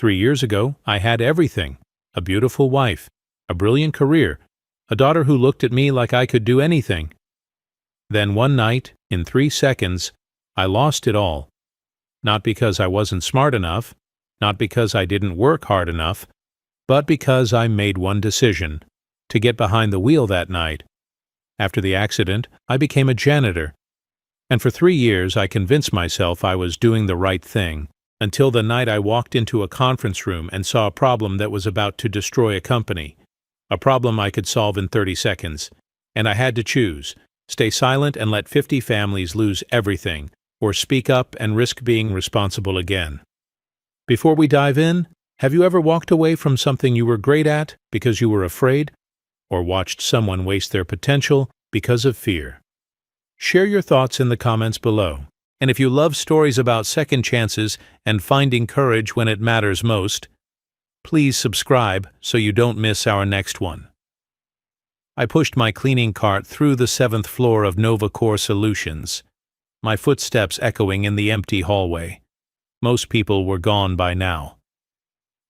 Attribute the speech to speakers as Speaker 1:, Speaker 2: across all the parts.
Speaker 1: 3 years ago, I had everything: a beautiful wife, a brilliant career, a daughter who looked at me like I could do anything. Then one night, in 3 seconds, I lost it all. Not because I wasn't smart enough, not because I didn't work hard enough, but because I made one decision: to get behind the wheel that night. After the accident, I became a janitor, and for 3 years I convinced myself I was doing the right thing, until the night I walked into a conference room and saw a problem that was about to destroy a company, a problem I could solve in 30 seconds, and I had to choose: stay silent and let 50 families lose everything, or speak up and risk being responsible again. Before we dive in, have you ever walked away from something you were great at because you were afraid, or watched someone waste their potential because of fear? Share your thoughts in the comments below. And if you love stories about second chances and finding courage when it matters most, please subscribe so you don't miss our next one. I pushed my cleaning cart through the 7th floor of Nova Core Solutions, my footsteps echoing in the empty hallway. Most people were gone by now.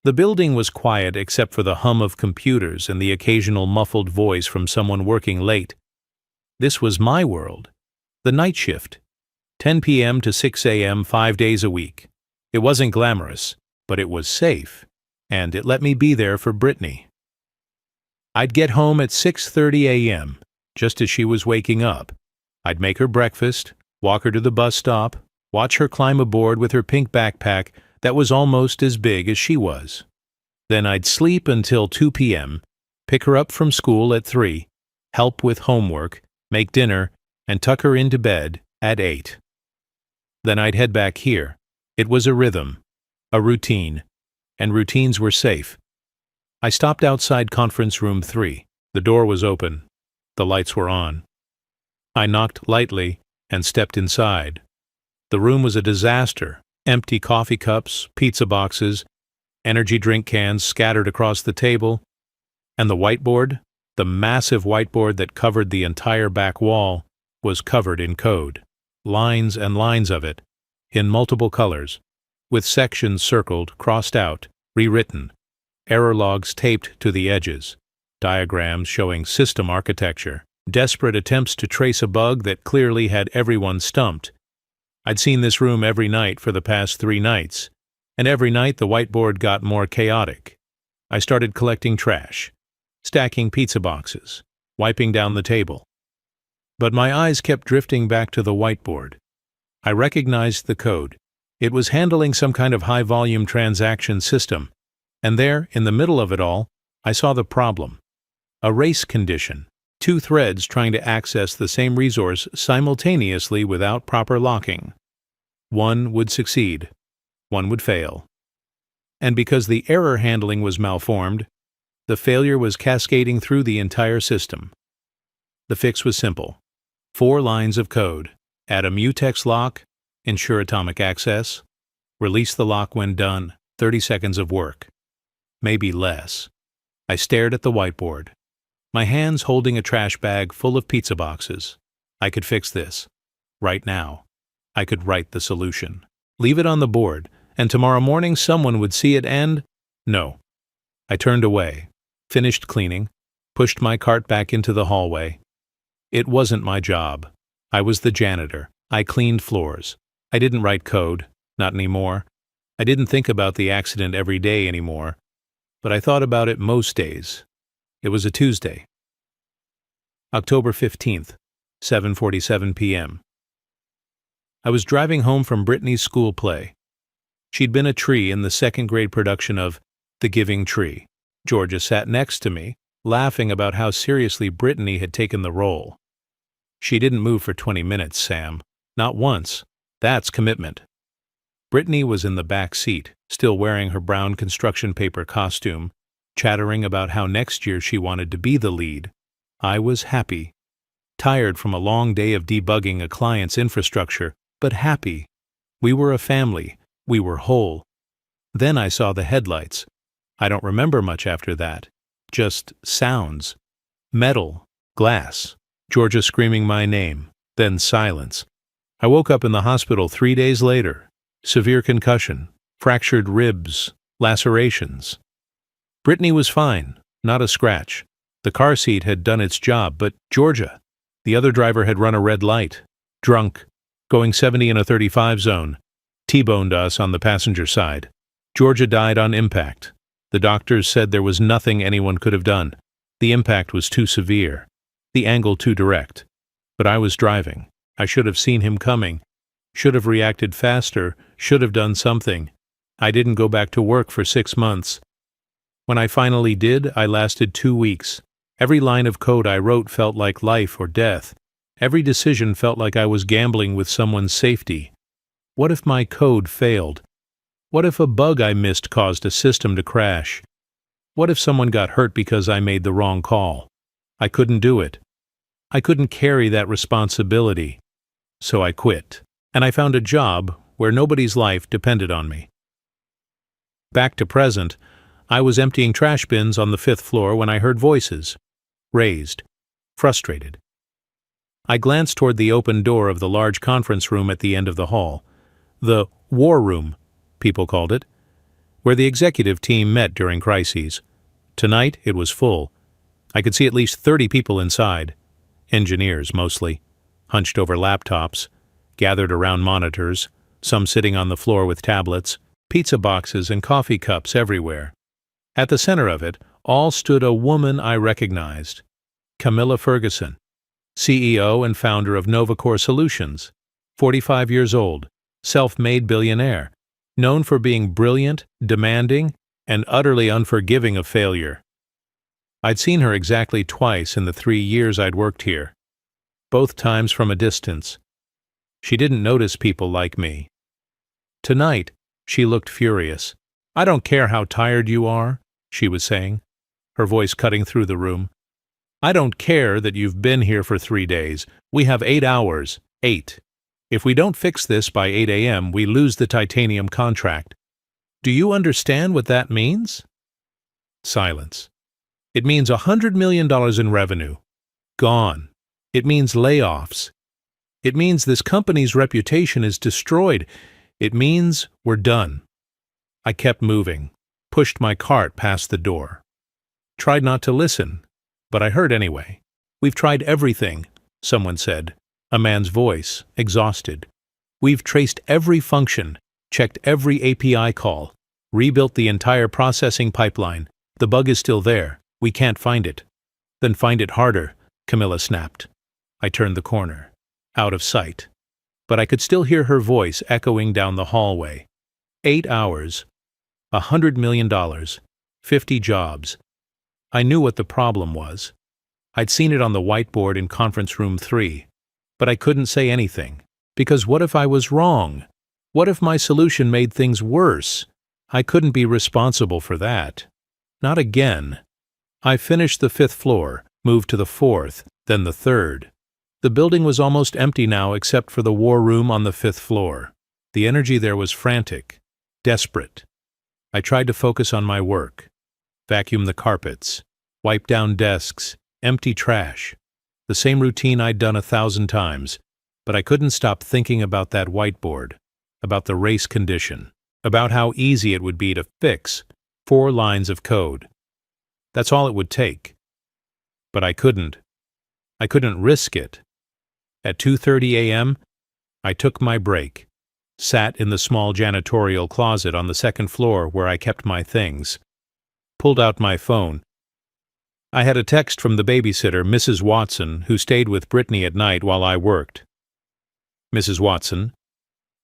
Speaker 1: The building was quiet except for the hum of computers and the occasional muffled voice from someone working late. This was my world. The night shift. 10 p.m. to 6 a.m. 5 days a week. It wasn't glamorous, but it was safe, and it let me be there for Brittany. I'd get home at 6:30 a.m., just as she was waking up. I'd make her breakfast, walk her to the bus stop, watch her climb aboard with her pink backpack that was almost as big as she was. Then I'd sleep until 2 p.m., pick her up from school at 3, help with homework, make dinner, and tuck her into bed at 8. Then I'd head back here. It was a rhythm, a routine, and routines were safe. I stopped outside conference room 3. The door was open. The lights were on. I knocked lightly and stepped inside. The room was a disaster: empty coffee cups, pizza boxes, energy drink cans scattered across the table, and the whiteboard, the massive whiteboard that covered the entire back wall, was covered in code. Lines and lines of it, in multiple colors, with sections circled, crossed out, rewritten, error logs taped to the edges, diagrams showing system architecture, desperate attempts to trace a bug that clearly had everyone stumped. I'd seen this room every night for the past 3 nights, and every night the whiteboard got more chaotic. I started collecting trash, stacking pizza boxes, wiping down the table. But my eyes kept drifting back to the whiteboard. I recognized the code. It was handling some kind of high-volume transaction system, and there, in the middle of it all, I saw the problem. A race condition. 2 threads trying to access the same resource simultaneously without proper locking. One would succeed. One would fail. And because the error handling was malformed, the failure was cascading through the entire system. The fix was simple. 4 lines of code. Add a mutex lock, ensure atomic access, release the lock when done, 30 seconds of work. Maybe less. I stared at the whiteboard, my hands holding a trash bag full of pizza boxes. I could fix this. Right now. I could write the solution. Leave it on the board, and tomorrow morning someone would see it and... No. I turned away, finished cleaning, pushed my cart back into the hallway. It wasn't my job. I was the janitor. I cleaned floors. I didn't write code, not anymore. I didn't think about the accident every day anymore, but I thought about it most days. It was a Tuesday. October 15th, 7:47 p.m. I was driving home from Brittany's school play. She'd been a tree in the 2nd grade production of The Giving Tree. Georgia sat next to me, laughing about how seriously Brittany had taken the role. She didn't move for 20 minutes, Sam. Not once. That's commitment. Brittany was in the back seat, still wearing her brown construction paper costume, chattering about how next year she wanted to be the lead. I was happy. Tired from a long day of debugging a client's infrastructure, but happy. We were a family. We were whole. Then I saw the headlights. I don't remember much after that. Just sounds. Metal. Glass. Georgia screaming my name. Then silence. I woke up in the hospital 3 days later. Severe concussion. Fractured ribs. lacerations. Brittany was fine, not a scratch. The car seat had done its job, but Georgia, the other driver, had run a red light, drunk, going 70 in a 35 zone, T-boned us on the passenger side. Georgia died on impact. The doctors said there was nothing anyone could have done. The impact was too severe, the angle too direct. But I was driving. I should have seen him coming, should have reacted faster, should have done something. I didn't go back to work for 6 months. When I finally did, I lasted 2 weeks. Every line of code I wrote felt like life or death. Every decision felt like I was gambling with someone's safety. What if my code failed? What if a bug I missed caused a system to crash? What if someone got hurt because I made the wrong call? I couldn't do it. I couldn't carry that responsibility. So I quit, and I found a job where nobody's life depended on me. Back to present, I was emptying trash bins on the 5th floor when I heard voices. Raised. Frustrated. I glanced toward the open door of the large conference room at the end of the hall. The war room, people called it, where the executive team met during crises. Tonight it was full. I could see at least 30 people inside. Engineers, mostly. Hunched over laptops, gathered around monitors, some sitting on the floor with tablets, pizza boxes and coffee cups everywhere. At the center of it all stood a woman I recognized. Camilla Ferguson, CEO and founder of NovaCore Solutions, 45 years old, self-made billionaire, known for being brilliant, demanding, and utterly unforgiving of failure. I'd seen her exactly twice in the 3 years I'd worked here, both times from a distance. She didn't notice people like me. Tonight, she looked furious. "I don't care how tired you are," she was saying, her voice cutting through the room. "I don't care that you've been here for 3 days. We have 8 hours. 8. If we don't fix this by 8 a.m., we lose the titanium contract. Do you understand what that means?" Silence. "It means $100 million in revenue. Gone. It means layoffs. It means this company's reputation is destroyed. It means we're done." I kept moving, pushed my cart past the door. Tried not to listen, but I heard anyway. "We've tried everything," someone said, a man's voice, exhausted. "We've traced every function, checked every API call, rebuilt the entire processing pipeline. The bug is still there. We can't find it." "Then find it harder," Camilla snapped. I turned the corner, out of sight, but I could still hear her voice echoing down the hallway. 8 hours, $100 million, 50 jobs. I knew what the problem was. I'd seen it on the whiteboard in conference room 3, but I couldn't say anything, because what if I was wrong? What if my solution made things worse? I couldn't be responsible for that. Not again. I finished the 5th floor, moved to the 4th, then the 3rd. The building was almost empty now except for the war room on the 5th floor. The energy there was frantic, desperate. I tried to focus on my work. Vacuum the carpets, wipe down desks, empty trash. The same routine I'd done 1,000 times, but I couldn't stop thinking about that whiteboard, about the race condition, about how easy it would be to fix 4 lines of code. That's all it would take. But I couldn't. I couldn't risk it. At 2:30 a.m., I took my break, sat in the small janitorial closet on the 2nd floor where I kept my things, pulled out my phone. I had a text from the babysitter, Mrs. Watson, who stayed with Brittany at night while I worked. "Mrs. Watson,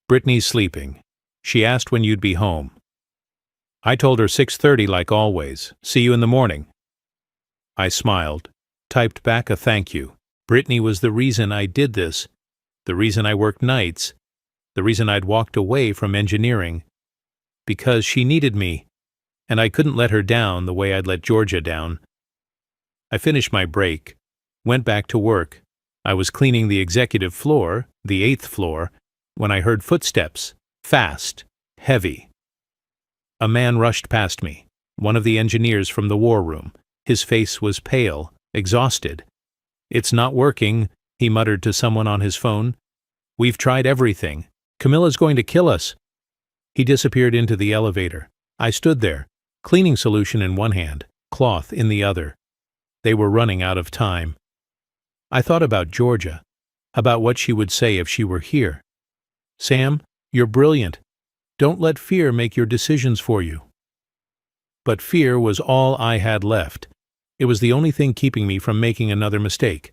Speaker 1: Brittany's sleeping. She asked when you'd be home." I told her 6:30 like always. "See you in the morning." I smiled, typed back a thank you. Brittany was the reason I did this, the reason I worked nights, the reason I'd walked away from engineering. Because she needed me, and I couldn't let her down the way I'd let Georgia down. I finished my break, went back to work. I was cleaning the executive floor, the 8th floor, when I heard footsteps, fast, heavy. A man rushed past me, one of the engineers from the war room. His face was pale, exhausted. "It's not working," he muttered to someone on his phone. "We've tried everything. Camilla's going to kill us." He disappeared into the elevator. I stood there, cleaning solution in one hand, cloth in the other. They were running out of time. I thought about Georgia, about what she would say if she were here. Sam, you're brilliant. Don't let fear make your decisions for you. But fear was all I had left. It was the only thing keeping me from making another mistake.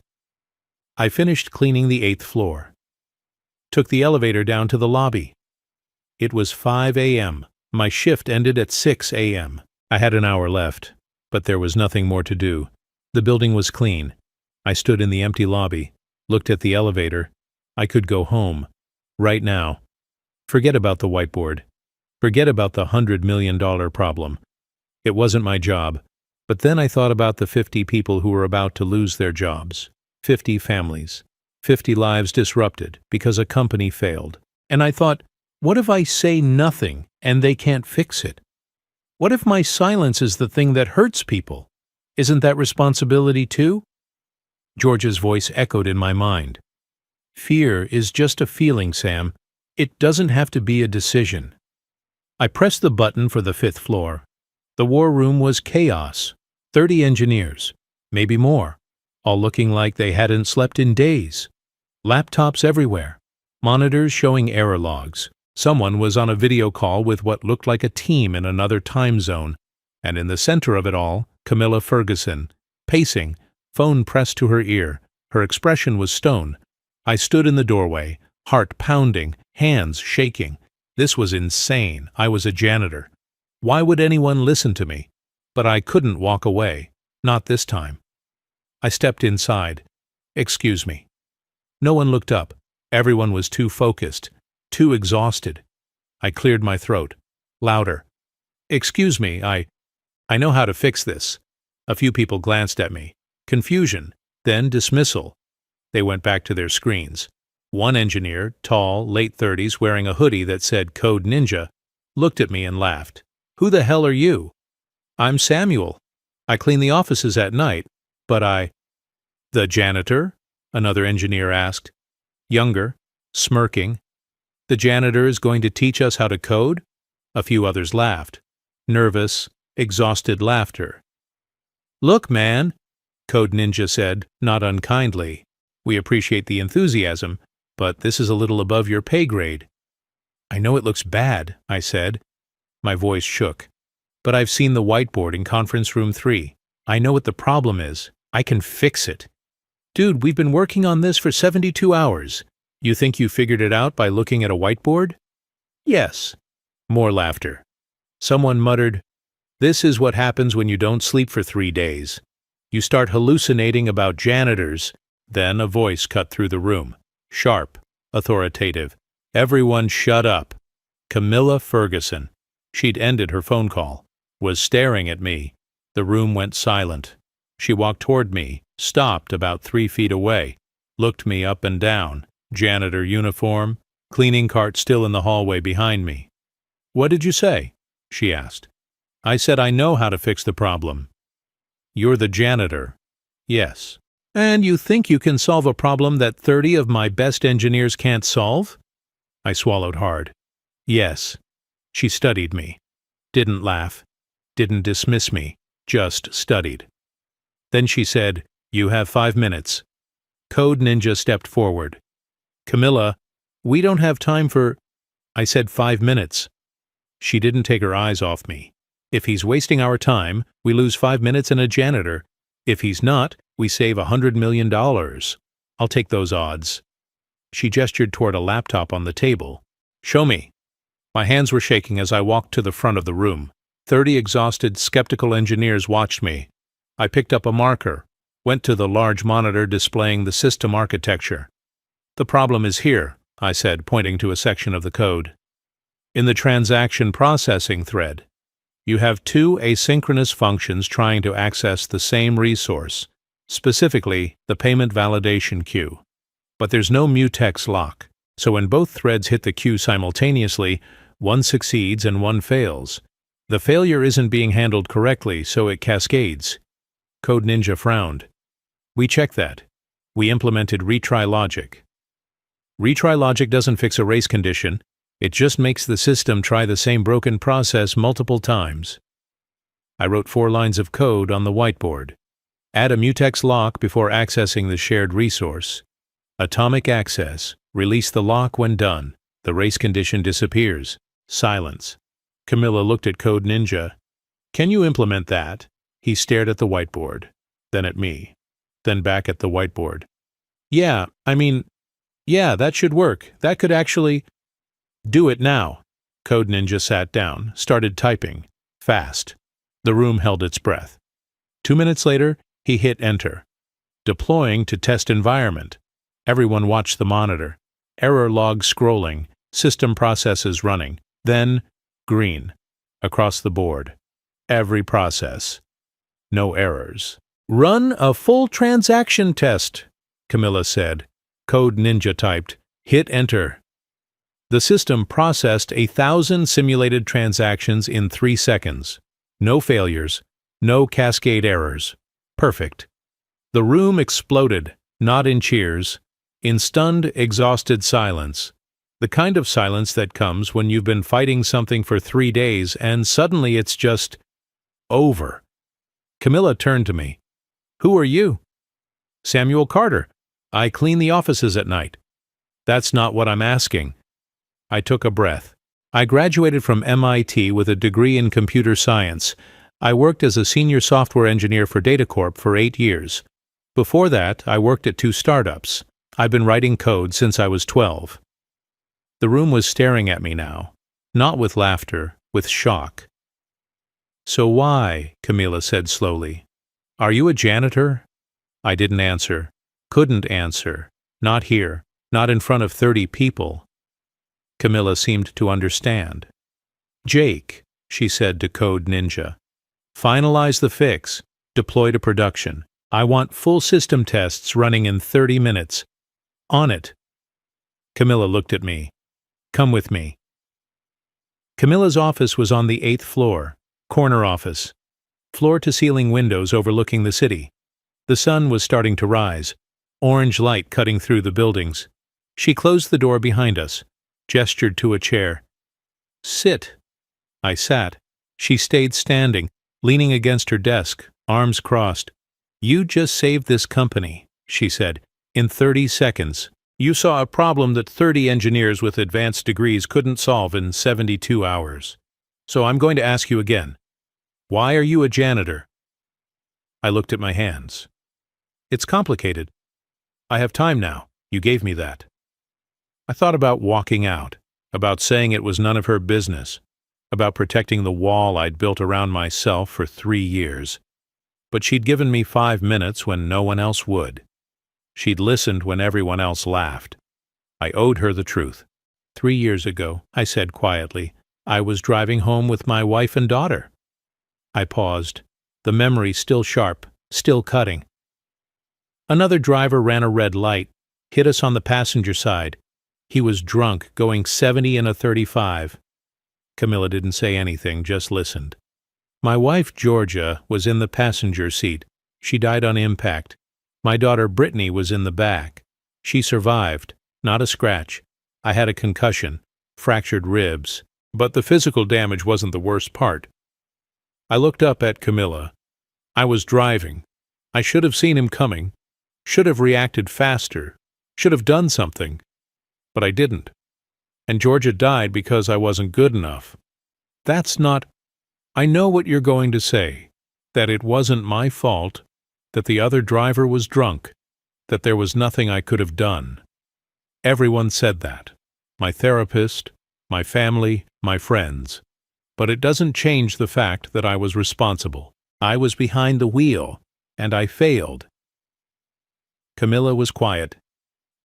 Speaker 1: I finished cleaning the 8th floor. Took the elevator down to the lobby. It was 5 a.m. My shift ended at 6 a.m. I had an hour left, but there was nothing more to do. The building was clean. I stood in the empty lobby, looked at the elevator. I could go home. Right now. Forget about the whiteboard. Forget about the $100 million problem. It wasn't my job. But then I thought about the 50 people who were about to lose their jobs. 50 families. 50 lives disrupted because a company failed. And I thought, what if I say nothing and they can't fix it? What if my silence is the thing that hurts people? Isn't that responsibility too? George's voice echoed in my mind. Fear is just a feeling, Sam. It doesn't have to be a decision. I pressed the button for the 5th floor. The war room was chaos. 30 engineers, maybe more, all looking like they hadn't slept in days. Laptops everywhere. Monitors showing error logs. Someone was on a video call with what looked like a team in another time zone, and in the center of it all, Camilla Ferguson, pacing, phone pressed to her ear. Her expression was stone. I stood in the doorway, heart pounding, hands shaking. This was insane. I was a janitor. Why would anyone listen to me? But I couldn't walk away. Not this time. I stepped inside. Excuse me. No one looked up. Everyone was too focused, too exhausted. I cleared my throat. Louder. Excuse me, I know how to fix this. A few people glanced at me. Confusion, then dismissal. They went back to their screens. One engineer, tall, late 30s, wearing a hoodie that said Code Ninja, looked at me and laughed. Who the hell are you? I'm Samuel. I clean the offices at night, but The janitor? Another engineer asked. Younger, smirking. The janitor is going to teach us how to code? A few others laughed. Nervous, exhausted laughter. Look, man, Code Ninja said, not unkindly. We appreciate the enthusiasm, but this is a little above your pay grade. I know it looks bad, I said. My voice shook. But I've seen the whiteboard in conference room 3. I know what the problem is. I can fix it. Dude, we've been working on this for 72 hours. You think you figured it out by looking at a whiteboard? Yes. More laughter. Someone muttered, This is what happens when you don't sleep for 3 days. You start hallucinating about janitors. Then a voice cut through the room. Sharp, authoritative. Everyone shut up. Camilla Ferguson. She'd ended her phone call. Was staring at me. The room went silent. She walked toward me, stopped about 3 feet away, looked me up and down. Janitor uniform, cleaning cart still in the hallway behind me. What did you say? She asked. I said I know how to fix the problem. You're the janitor. Yes. And you think you can solve a problem that 30 of my best engineers can't solve? I swallowed hard. Yes. She studied me. Didn't laugh. Didn't dismiss me. Just studied. Then she said, You have 5 minutes. Code Ninja stepped forward. Camilla, we don't have time for... I said 5 minutes. She didn't take her eyes off me. If he's wasting our time, we lose 5 minutes and a janitor. If he's not, we save $100 million. I'll take those odds. She gestured toward a laptop on the table. Show me. My hands were shaking as I walked to the front of the room. 30 exhausted, skeptical engineers watched me. I picked up a marker, went to the large monitor displaying the system architecture. The problem is here, I said, pointing to a section of the code. In the transaction processing thread, you have 2 asynchronous functions trying to access the same resource, specifically the payment validation queue. But there's no mutex lock, so when both threads hit the queue simultaneously, one succeeds and one fails. The failure isn't being handled correctly, so it cascades. Code Ninja frowned. We checked that. We implemented retry logic. Retry logic doesn't fix a race condition. It just makes the system try the same broken process multiple times. I wrote 4 lines of code on the whiteboard. Add a mutex lock before accessing the shared resource. Atomic access. Release the lock when done. The race condition disappears. Silence. Camilla looked at Code Ninja. Can you implement that? He stared at the whiteboard, then at me, then back at the whiteboard. Yeah, that should work. That could actually... Do it now. Code Ninja sat down, started typing. Fast. The room held its breath. 2 minutes later, he hit enter. Deploying to test environment. Everyone watched the monitor. Error log scrolling. System processes running. Then, green. Across the board. Every process. No errors. Run a full transaction test, Camilla said. Code Ninja typed. Hit enter. The system processed 1,000 simulated transactions in 3 seconds. No failures. No cascade errors. Perfect. The room exploded, not in cheers, in stunned, exhausted silence. The kind of silence that comes when you've been fighting something for 3 days and suddenly it's just over. Camilla turned to me. Who are you? Samuel Carter. I clean the offices at night. That's not what I'm asking. I took a breath. I graduated from MIT with a degree in computer science. I worked as a senior software engineer for DataCorp for 8 years. Before that, I worked at 2 startups. I've been writing code since I was 12. The room was staring at me now, not with laughter, with shock. So why? Camilla said slowly. Are you a janitor? I didn't answer. Couldn't answer. Not here. Not in front of 30 people. Camilla seemed to understand. Jake, she said to Code Ninja. Finalize the fix. Deploy to production. I want full system tests running in 30 minutes. On it. Camilla looked at me. Come with me. Camilla's office was on the 8th floor. Corner office. Floor-to-ceiling windows overlooking the city. The sun was starting to rise. Orange light cutting through the buildings. She closed the door behind us. Gestured to a chair. Sit. I sat. She stayed standing, leaning against her desk, arms crossed. You just saved this company, she said, in 30 seconds. You saw a problem that 30 engineers with advanced degrees couldn't solve in 72 hours. So I'm going to ask you again. Why are you a janitor? I looked at my hands. It's complicated. I have time now. You gave me that. I thought about walking out, about saying it was none of her business, about protecting the wall I'd built around myself for 3 years. But she'd given me 5 minutes when no one else would. She'd listened when everyone else laughed. I owed her the truth. 3 years ago, I said quietly, I was driving home with my wife and daughter. I paused, the memory still sharp, still cutting. Another driver ran a red light, hit us on the passenger side. He was drunk, going 70 in a 35. Camilla didn't say anything, just listened. My wife, Georgia, was in the passenger seat. She died on impact. My daughter, Brittany, was in the back. She survived, not a scratch. I had a concussion, fractured ribs, but the physical damage wasn't the worst part. I looked up at Camilla. I was driving. I should have seen him coming, should have reacted faster, should have done something. But I didn't. And Georgia died because I wasn't good enough. That's not... I know what you're going to say, that it wasn't my fault, that the other driver was drunk, that there was nothing I could have done. Everyone said that. My therapist, my family, my friends. But it doesn't change the fact that I was responsible. I was behind the wheel, and I failed. Camilla was quiet.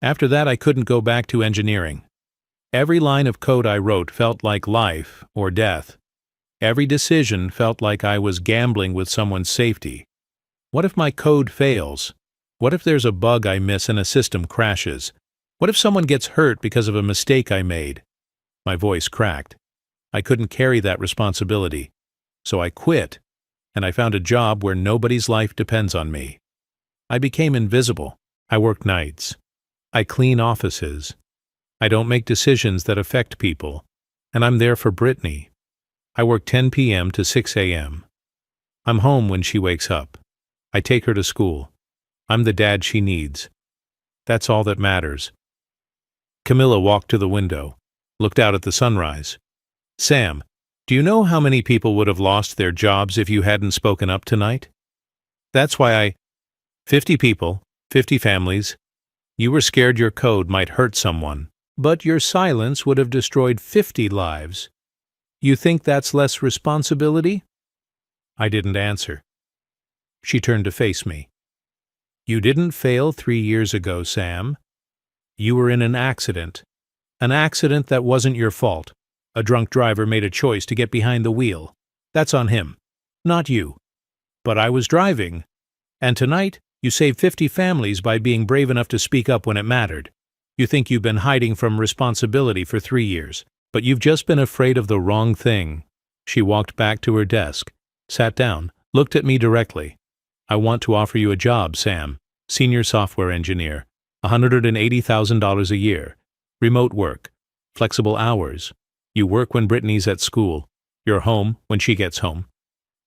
Speaker 1: After that, I couldn't go back to engineering. Every line of code I wrote felt like life or death. Every decision felt like I was gambling with someone's safety. What if my code fails? What if there's a bug I miss and a system crashes? What if someone gets hurt because of a mistake I made? My voice cracked. I couldn't carry that responsibility. So I quit, and I found a job where nobody's life depends on me. I became invisible. I work nights. I clean offices. I don't make decisions that affect people. And I'm there for Brittany. I work 10 p.m. to 6 a.m. I'm home when she wakes up. I take her to school. I'm the dad she needs. That's all that matters. Camilla walked to the window, looked out at the sunrise. Sam, do you know how many people would have lost their jobs if you hadn't spoken up tonight? That's why 50 people, 50 families. You were scared your code might hurt someone, but your silence would have destroyed 50 lives. You think that's less responsibility? I didn't answer. She turned to face me. You didn't fail 3 years ago, Sam. You were in an accident that wasn't your fault. A drunk driver made a choice to get behind the wheel. That's on him, not you. But I was driving, and tonight you saved 50 families by being brave enough to speak up when it mattered. You think you've been hiding from responsibility for 3 years, but you've just been afraid of the wrong thing. She walked back to her desk, sat down, looked at me directly. I want to offer you a job, Sam. Senior software engineer, $180,000 a year. Remote work, flexible hours. You work when Brittany's at school. You're home when she gets home.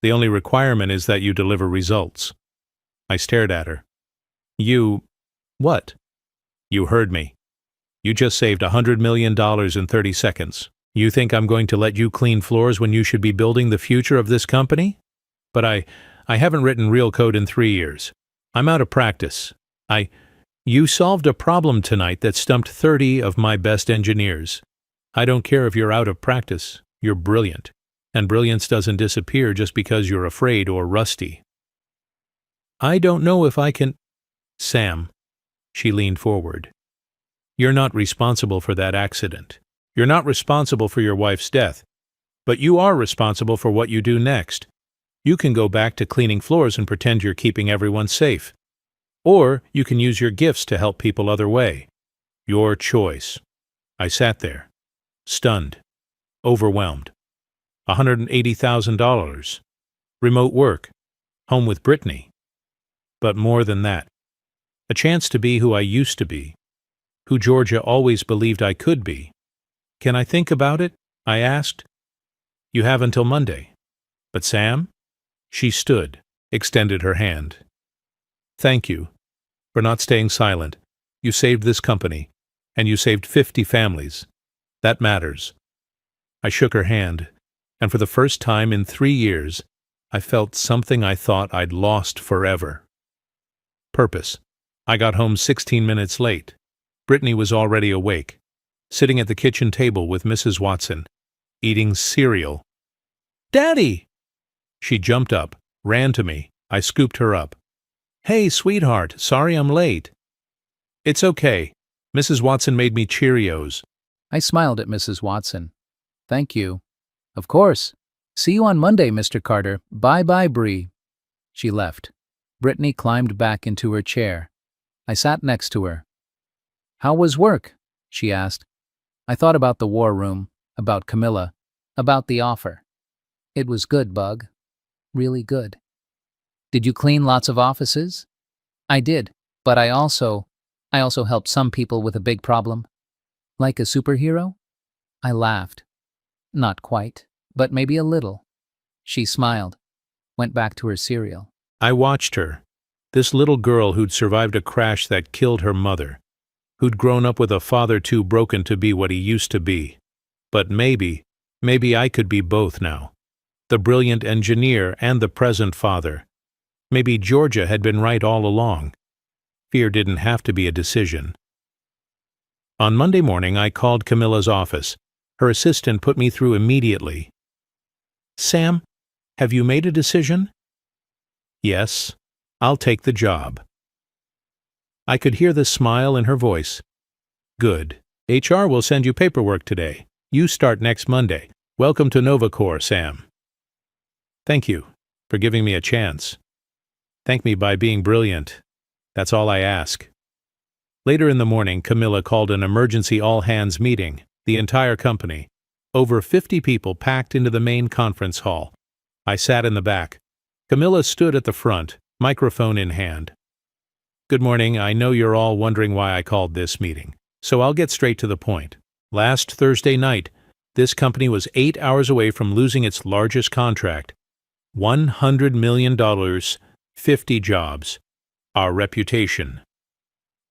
Speaker 1: The only requirement is that you deliver results. I stared at her. What? You heard me. You just saved $100 million in 30 seconds. You think I'm going to let you clean floors when you should be building the future of this company? But I haven't written real code in 3 years. I'm out of practice. You solved a problem tonight that stumped 30 of my best engineers. I don't care if you're out of practice. You're brilliant. And brilliance doesn't disappear just because you're afraid or rusty. I don't know if I can... Sam. She leaned forward. You're not responsible for that accident. You're not responsible for your wife's death. But you are responsible for what you do next. You can go back to cleaning floors and pretend you're keeping everyone safe. Or you can use your gifts to help people other way. Your choice. I sat there, stunned, overwhelmed. $180,000. Remote work. Home with Brittany. But more than that. A chance to be who I used to be. Who Georgia always believed I could be. Can I think about it? I asked. You have until Monday. But Sam? She stood, extended her hand. Thank you for not staying silent. You saved this company, and you saved 50 families. That matters. I shook her hand, and for the first time in 3 years, I felt something I thought I'd lost forever. Purpose. I got home 16 minutes late. Brittany was already awake, sitting at the kitchen table with Mrs. Watson, eating cereal. Daddy! She jumped up, ran to me. I scooped her up. Hey, sweetheart, sorry I'm late. It's okay. Mrs. Watson made me Cheerios.
Speaker 2: I smiled at Mrs. Watson. Thank you. Of course. See you on Monday, Mr. Carter. Bye-bye, Bree. She left. Brittany climbed back into her chair. I sat next to her. How was work? She asked. I thought about the war room, about Camilla, about the offer. It was good, Bug. Really good. Did you clean lots of offices? I did, but I also helped some people with a big problem. Like a superhero? I laughed. Not quite, but maybe a little. She smiled, went back to her cereal.
Speaker 1: I watched her. This little girl who'd survived a crash that killed her mother, who'd grown up with a father too broken to be what he used to be. But maybe I could be both now. The brilliant engineer and the present father. Maybe Georgia had been right all along. Fear didn't have to be a decision. On Monday morning, I called Camilla's office. Her assistant put me through immediately. Sam, have you made a decision? Yes, I'll take the job. I could hear the smile in her voice. Good. HR will send you paperwork today. You start next Monday. Welcome to NovaCore, Sam. Thank you for giving me a chance. Thank me by being brilliant. That's all I ask. Later in the morning, Camilla called an emergency all-hands meeting, the entire company. Over 50 people packed into the main conference hall. I sat in the back. Camilla stood at the front, microphone in hand. Good morning. I know you're all wondering why I called this meeting. So I'll get straight to the point. Last Thursday night, this company was 8 hours away from losing its largest contract. $100 million, 50 jobs. Our reputation.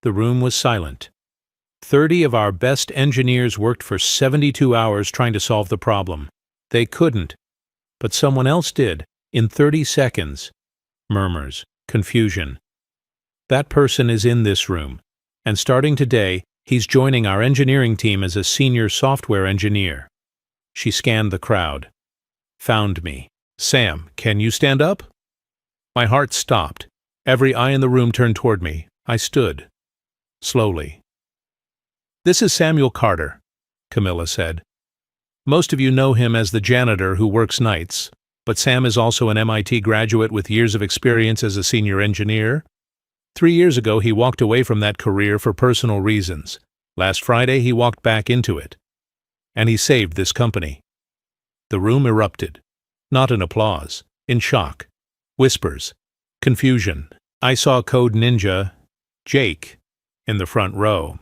Speaker 1: The room was silent. 30 of our best engineers worked for 72 hours trying to solve the problem. They couldn't, but someone else did, in 30 seconds. Murmurs, confusion. That person is in this room, and starting today, he's joining our engineering team as a senior software engineer. She scanned the crowd. Found me. Sam, can you stand up? My heart stopped. Every eye in the room turned toward me. I stood. Slowly. This is Samuel Carter, Camilla said. Most of you know him as the janitor who works nights, but Sam is also an MIT graduate with years of experience as a senior engineer. 3 years ago, he walked away from that career for personal reasons. Last Friday, he walked back into it. And he saved this company. The room erupted. Not in applause, in shock. Whispers. Confusion. I saw Code Ninja, Jake, in the front row.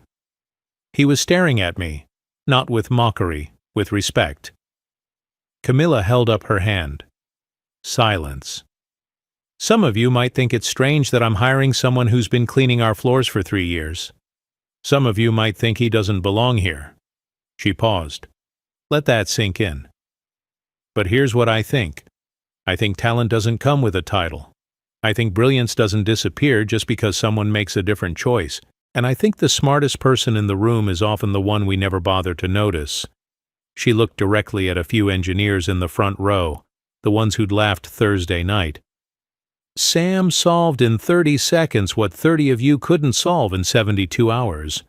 Speaker 1: He was staring at me, not with mockery, with respect. Camilla held up her hand. Silence. Some of you might think it's strange that I'm hiring someone who's been cleaning our floors for 3 years. Some of you might think he doesn't belong here. She paused. Let that sink in. But here's what I think. I think talent doesn't come with a title. I think brilliance doesn't disappear just because someone makes a different choice. And I think the smartest person in the room is often the one we never bother to notice. She looked directly at a few engineers in the front row, the ones who'd laughed Thursday night. Sam solved in 30 seconds what 30 of you couldn't solve in 72 hours.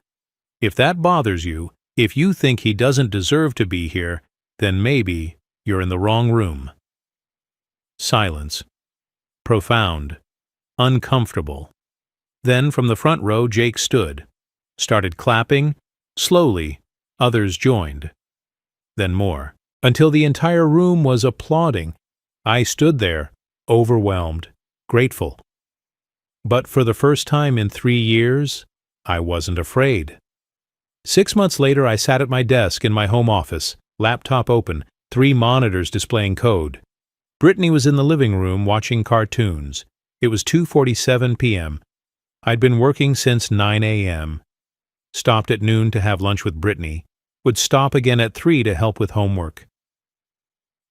Speaker 1: If that bothers you, if you think he doesn't deserve to be here, then maybe you're in the wrong room. Silence. Profound. Uncomfortable. Then from the front row Jake stood. Started clapping. Slowly, others joined. Then more. Until the entire room was applauding. I stood there, overwhelmed, grateful. But for the first time in 3 years, I wasn't afraid. 6 months later, I sat at my desk in my home office, laptop open, 3 monitors displaying code. Brittany was in the living room watching cartoons. It was 2:47 p.m. I'd been working since 9 a.m. Stopped at noon to have lunch with Brittany. Would stop again at 3 to help with homework.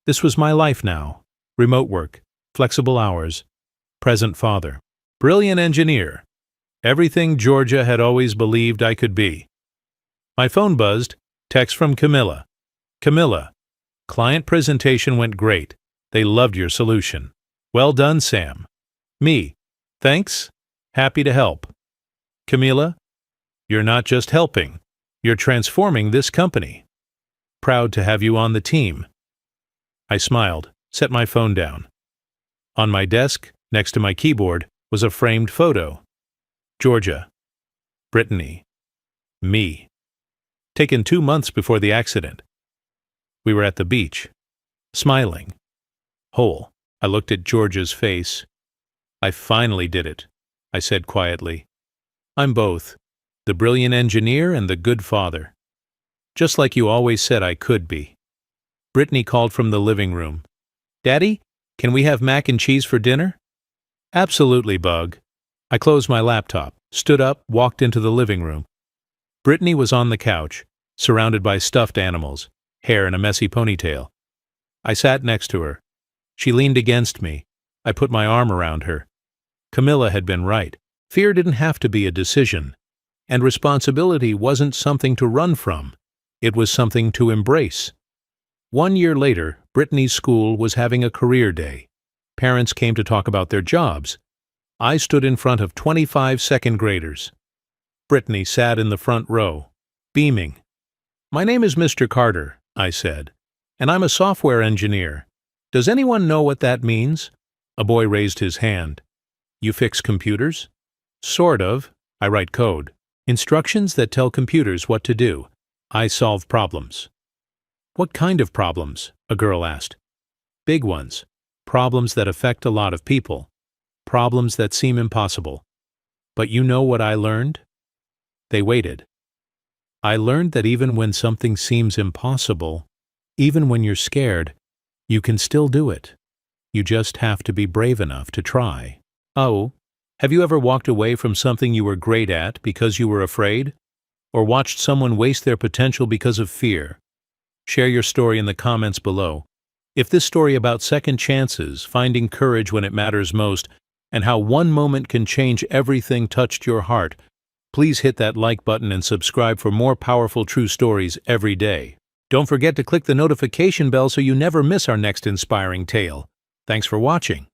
Speaker 1: This was my life now. Remote work, flexible hours, present father, brilliant engineer. Everything Georgia had always believed I could be. My phone buzzed. Text from Camilla. Camilla, client presentation went great. They loved your solution. Well done, Sam. Me. Thanks. Happy to help. Camilla, you're not just helping. You're transforming this company. Proud to have you on the team. I smiled, set my phone down. On my desk, next to my keyboard, was a framed photo. Georgia. Brittany. Me. Taken 2 months before the accident. We were at the beach. Smiling. Whole. I looked at Georgia's face. I finally did it, I said quietly. I'm both. The brilliant engineer and the good father. Just like you always said I could be. Brittany called from the living room. Daddy, can we have mac and cheese for dinner? Absolutely, Bug. I closed my laptop, stood up, walked into the living room. Brittany was on the couch, surrounded by stuffed animals, hair in a messy ponytail. I sat next to her. She leaned against me. I put my arm around her. Camilla had been right. Fear didn't have to be a decision. And responsibility wasn't something to run from. It was something to embrace. 1 year later, Brittany's school was having a career day. Parents came to talk about their jobs. I stood in front of 25 second graders. Brittany sat in the front row, beaming. My name is Mr. Carter, I said, and I'm a software engineer. Does anyone know what that means? A boy raised his hand. You fix computers? Sort of. I write code. Instructions that tell computers what to do. I solve problems. What kind of problems? A girl asked. Big ones. Problems that affect a lot of people. Problems that seem impossible. But you know what I learned? They waited. I learned that even when something seems impossible, even when you're scared, you can still do it. You just have to be brave enough to try. Oh, have you ever walked away from something you were great at because you were afraid? Or watched someone waste their potential because of fear? Share your story in the comments below. If this story about second chances, finding courage when it matters most, and how one moment can change everything touched your heart, please hit that like button and subscribe for more powerful true stories every day. Don't forget to click the notification bell so you never miss our next inspiring tale. Thanks for watching.